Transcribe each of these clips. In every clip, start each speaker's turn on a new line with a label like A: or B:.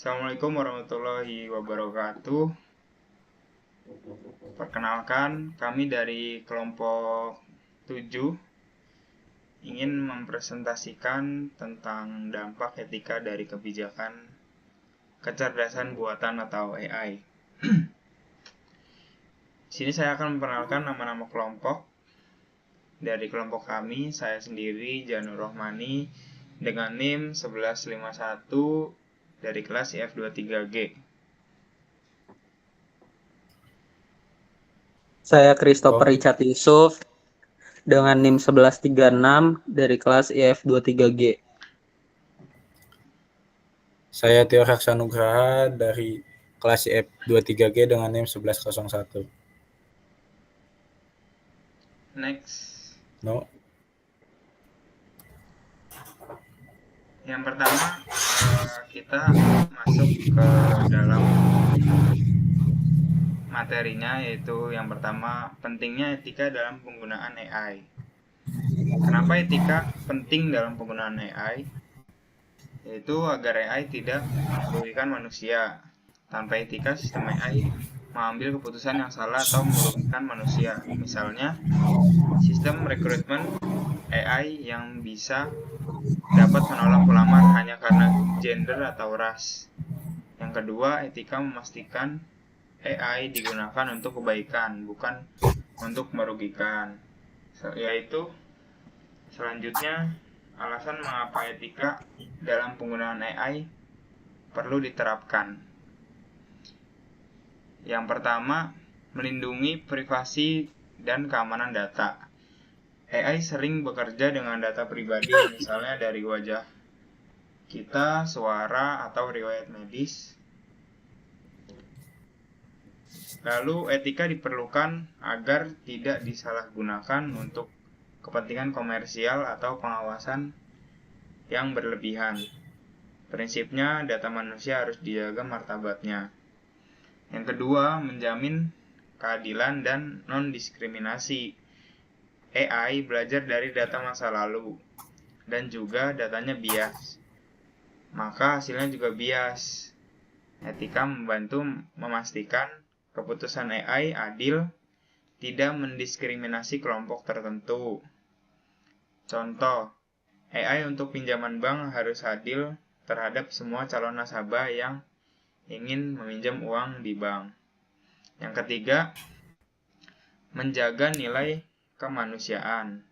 A: Assalamualaikum warahmatullahi wabarakatuh. Perkenalkan, kami dari kelompok 7 ingin mempresentasikan tentang dampak etika dari kebijakan kecerdasan buatan atau AI. Di sini saya akan memperkenalkan nama-nama kelompok. Dari kelompok kami, saya sendiri Janur Rohmani dengan NIM 1151 dari kelas IF23G.
B: Saya Christopher Richard Yusuf dengan NIM 1136 dari kelas IF23G.
C: Saya Tio Raksanugraha dari kelas IF23G dengan NIM 1101.
A: Next.
C: No.
A: Yang pertama, kita masuk ke dalam materinya, yaitu yang pertama, pentingnya etika dalam penggunaan AI. Kenapa etika penting dalam penggunaan AI? Yaitu agar AI tidak merugikan manusia. Tanpa etika, sistem AI mengambil keputusan yang salah atau merugikan manusia. Misalnya, sistem rekrutmen AI yang bisa dapat menolak pelamar hanya karena gender atau ras. Yang kedua, etika memastikan AI digunakan untuk kebaikan, bukan untuk merugikan. Yaitu selanjutnya, alasan mengapa etika dalam penggunaan AI perlu diterapkan. Yang pertama, melindungi privasi dan keamanan data. AI sering bekerja dengan data pribadi, misalnya dari wajah kita, suara, atau riwayat medis. Lalu etika diperlukan agar tidak disalahgunakan untuk kepentingan komersial atau pengawasan yang berlebihan. Prinsipnya, data manusia harus dijaga martabatnya. Yang kedua, menjamin keadilan dan non-diskriminasi. AI belajar dari data masa lalu dan juga datanya bias, maka hasilnya juga bias. Etika membantu memastikan keputusan AI adil, tidak mendiskriminasi kelompok tertentu. Contoh, AI untuk pinjaman bank harus adil terhadap semua calon nasabah yang ingin meminjam uang di bank. Yang ketiga, menjaga nilai kemanusiaan.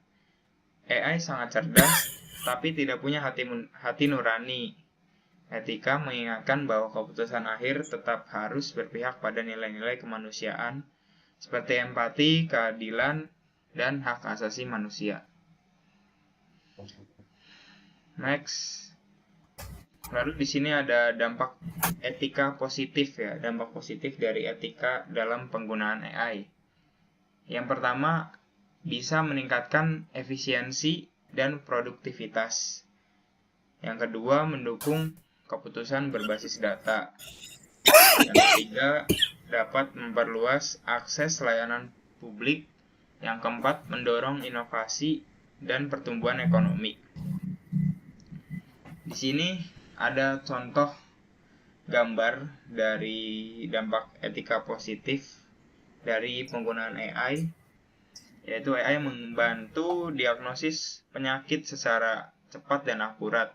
A: AI sangat cerdas, tapi tidak punya hati nurani. Etika mengingatkan bahwa keputusan akhir tetap harus berpihak pada nilai-nilai kemanusiaan, seperti empati, keadilan, dan hak asasi manusia. Next. Lalu di sini ada dampak etika positif ya, dampak positif dari etika dalam penggunaan AI. Yang pertama, bisa meningkatkan efisiensi dan produktivitas. Yang kedua, mendukung keputusan berbasis data. Yang ketiga, dapat memperluas akses layanan publik. Yang keempat, mendorong inovasi dan pertumbuhan ekonomi. Di sini ada contoh gambar dari dampak etika positif dari penggunaan AI, yaitu AI membantu diagnosis penyakit secara cepat dan akurat.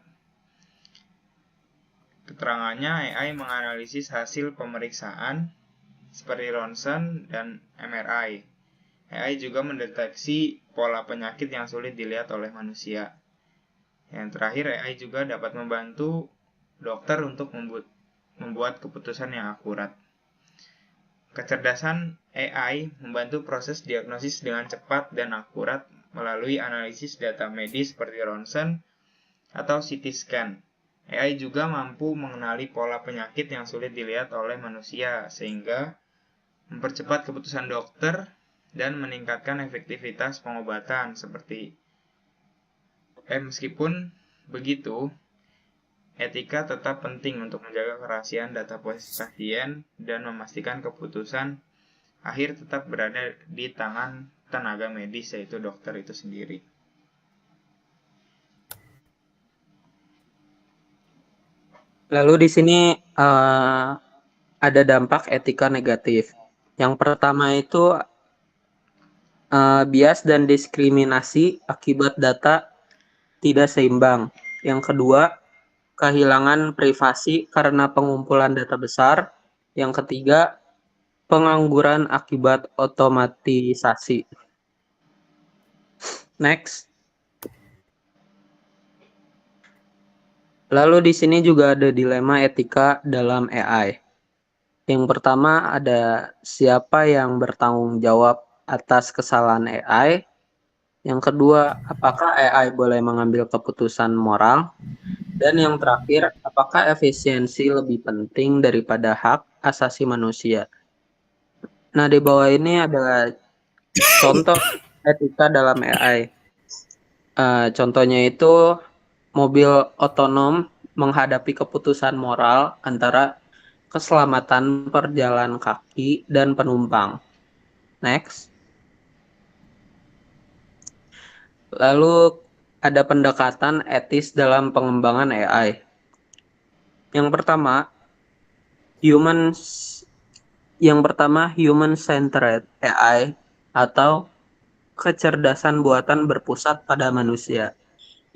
A: Keterangannya, AI menganalisis hasil pemeriksaan seperti ronsen dan MRI. AI juga mendeteksi pola penyakit yang sulit dilihat oleh manusia. Yang terakhir, AI juga dapat membantu dokter untuk membuat keputusan yang akurat. Kecerdasan AI membantu proses diagnosis dengan cepat dan akurat melalui analisis data medis seperti ronsen atau CT scan. AI juga mampu mengenali pola penyakit yang sulit dilihat oleh manusia, sehingga mempercepat keputusan dokter dan meningkatkan efektivitas pengobatan. Meskipun begitu, etika tetap penting untuk menjaga kerahasiaan data pasien dan memastikan keputusan akhir tetap berada di tangan tenaga medis, yaitu dokter itu sendiri.
B: Lalu di sini ada dampak etika negatif. Yang pertama itu bias dan diskriminasi akibat data tidak seimbang. Yang kedua, kehilangan privasi karena pengumpulan data besar. Yang ketiga, pengangguran akibat otomatisasi. Next. Lalu di sini juga ada dilema etika dalam AI. Yang pertama ada siapa yang bertanggung jawab atas kesalahan AI. Yang kedua, apakah AI boleh mengambil keputusan moral? Dan yang terakhir, apakah efisiensi lebih penting daripada hak asasi manusia? Nah, di bawah ini ada contoh etika dalam AI. Contohnya itu mobil otonom menghadapi keputusan moral antara keselamatan perjalan kaki dan penumpang. Next. Lalu ada pendekatan etis dalam pengembangan AI. Yang pertama, human centered AI atau kecerdasan buatan berpusat pada manusia.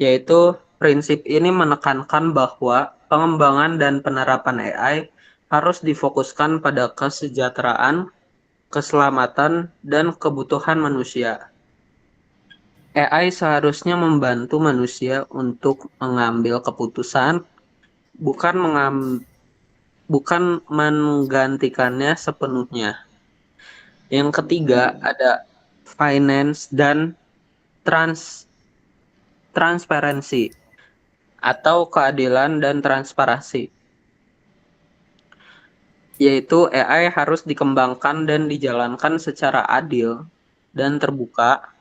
B: Yaitu prinsip ini menekankan bahwa pengembangan dan penerapan AI harus difokuskan pada kesejahteraan, keselamatan, dan kebutuhan manusia. AI seharusnya membantu manusia untuk mengambil keputusan, bukan menggantikannya sepenuhnya. Yang ketiga ada finance dan transparansi atau keadilan dan transparansi. Yaitu AI harus dikembangkan dan dijalankan secara adil dan terbuka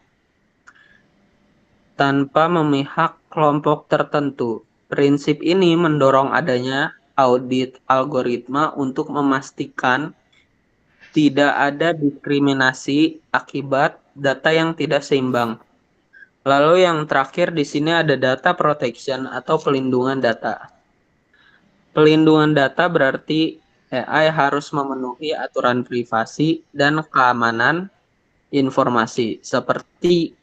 B: tanpa memihak kelompok tertentu. Prinsip ini mendorong adanya audit algoritma untuk memastikan tidak ada diskriminasi akibat data yang tidak seimbang. Lalu yang terakhir di sini ada data protection atau pelindungan data. Pelindungan data berarti AI harus memenuhi aturan privasi dan keamanan informasi seperti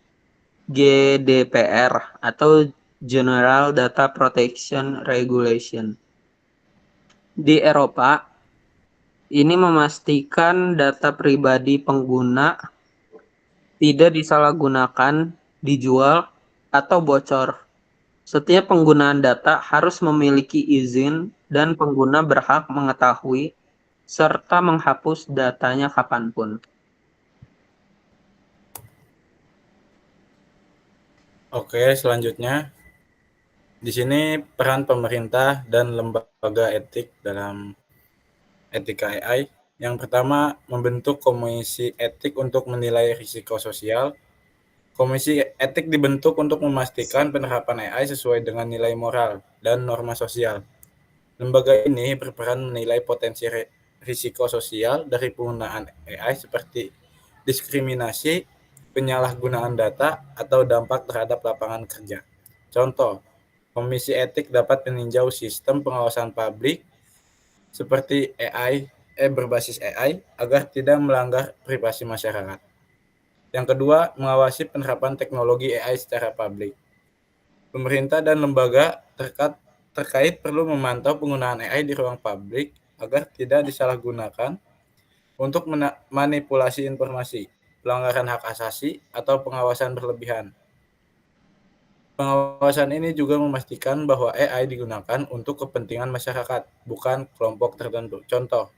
B: GDPR atau General Data Protection Regulation. Di Eropa, ini memastikan data pribadi pengguna tidak disalahgunakan, dijual, atau bocor. Setiap penggunaan data harus memiliki izin dan pengguna berhak mengetahui serta menghapus datanya kapanpun.
C: Oke, selanjutnya di sini peran pemerintah dan lembaga etik dalam etika AI. Yang pertama, membentuk komisi etik untuk menilai risiko sosial. Komisi etik dibentuk untuk memastikan penerapan AI sesuai dengan nilai moral dan norma sosial. Lembaga ini berperan menilai potensi risiko sosial dari penggunaan AI seperti diskriminasi, penyalahgunaan data, atau dampak terhadap lapangan kerja. Contoh, komisi etik dapat meninjau sistem pengawasan publik seperti berbasis AI agar tidak melanggar privasi masyarakat. Yang kedua, mengawasi penerapan teknologi AI secara publik. Pemerintah dan lembaga terkait perlu memantau penggunaan AI di ruang publik agar tidak disalahgunakan untuk manipulasi informasi, pelanggaran hak asasi, atau pengawasan berlebihan. Pengawasan ini juga memastikan bahwa AI digunakan untuk kepentingan masyarakat, bukan kelompok tertentu. Contoh,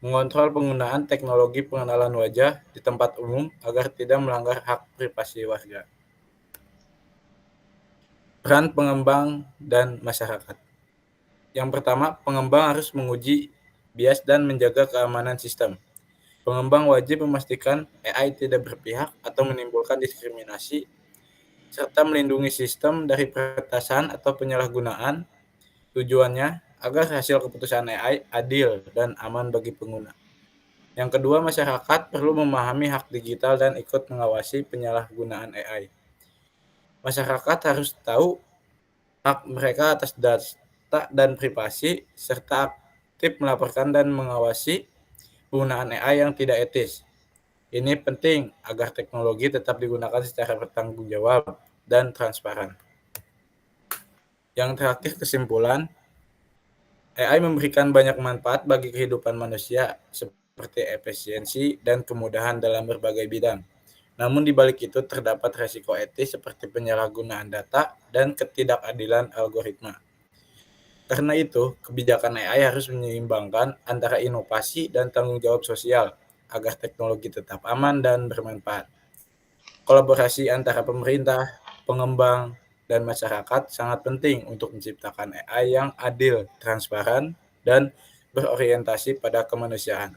C: mengontrol penggunaan teknologi pengenalan wajah di tempat umum agar tidak melanggar hak privasi warga. Peran pengembang dan masyarakat. Yang pertama, pengembang harus menguji bias dan menjaga keamanan sistem. Pengembang wajib memastikan AI tidak berpihak atau menimbulkan diskriminasi, serta melindungi sistem dari peretasan atau penyalahgunaan. Tujuannya agar hasil keputusan AI adil dan aman bagi pengguna. Yang kedua, masyarakat perlu memahami hak digital dan ikut mengawasi penyalahgunaan AI. Masyarakat harus tahu hak mereka atas data dan privasi, serta aktif melaporkan dan mengawasi penggunaan AI yang tidak etis. Ini penting agar teknologi tetap digunakan secara bertanggung jawab dan transparan. Yang terakhir, kesimpulan, AI memberikan banyak manfaat bagi kehidupan manusia, seperti efisiensi dan kemudahan dalam berbagai bidang. Namun di balik itu terdapat resiko etis seperti penyalahgunaan data dan ketidakadilan algoritma. Karena itu, kebijakan AI harus menyeimbangkan antara inovasi dan tanggung jawab sosial agar teknologi tetap aman dan bermanfaat. Kolaborasi antara pemerintah, pengembang, dan masyarakat sangat penting untuk menciptakan AI yang adil, transparan, dan berorientasi pada kemanusiaan.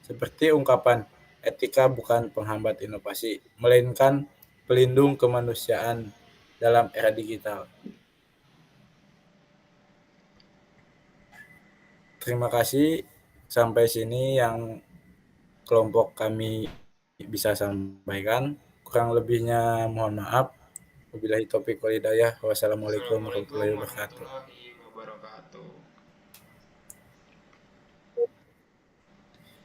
C: Seperti ungkapan, etika bukan penghambat inovasi, melainkan pelindung kemanusiaan dalam era digital. Terima kasih, sampai sini yang kelompok kami bisa sampaikan. Kurang lebihnya mohon maaf. Wabillahi taufiq wal hidayah. Wassalamualaikum warahmatullahi
A: Assalamualaikum
C: wabarakatuh.
A: warahmatullahi wabarakatuh.